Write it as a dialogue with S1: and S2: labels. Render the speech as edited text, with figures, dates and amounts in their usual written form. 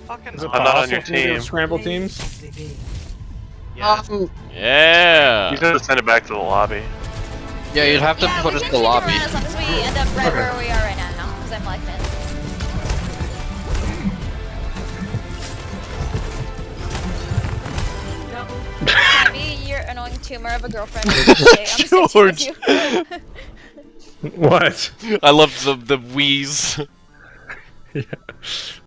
S1: Fucking
S2: Is it
S1: awesome.
S3: I'm not on
S2: possible
S3: your
S2: for me to
S3: team.
S2: scramble teams?
S1: Yeah.
S4: Yeah.
S3: You gotta send it back to the lobby.
S5: Yeah, you'd have to
S6: Yeah,
S5: put
S6: we
S5: it
S6: can
S5: in the
S6: change
S5: lobby.
S6: around as long as we end up right
S2: Okay.
S6: where we are right now, because I'm like this. Maybe your annoying tumor of a girlfriend. I'm
S4: George.
S6: with you.
S2: What?
S4: I love the wheeze.
S2: Yeah.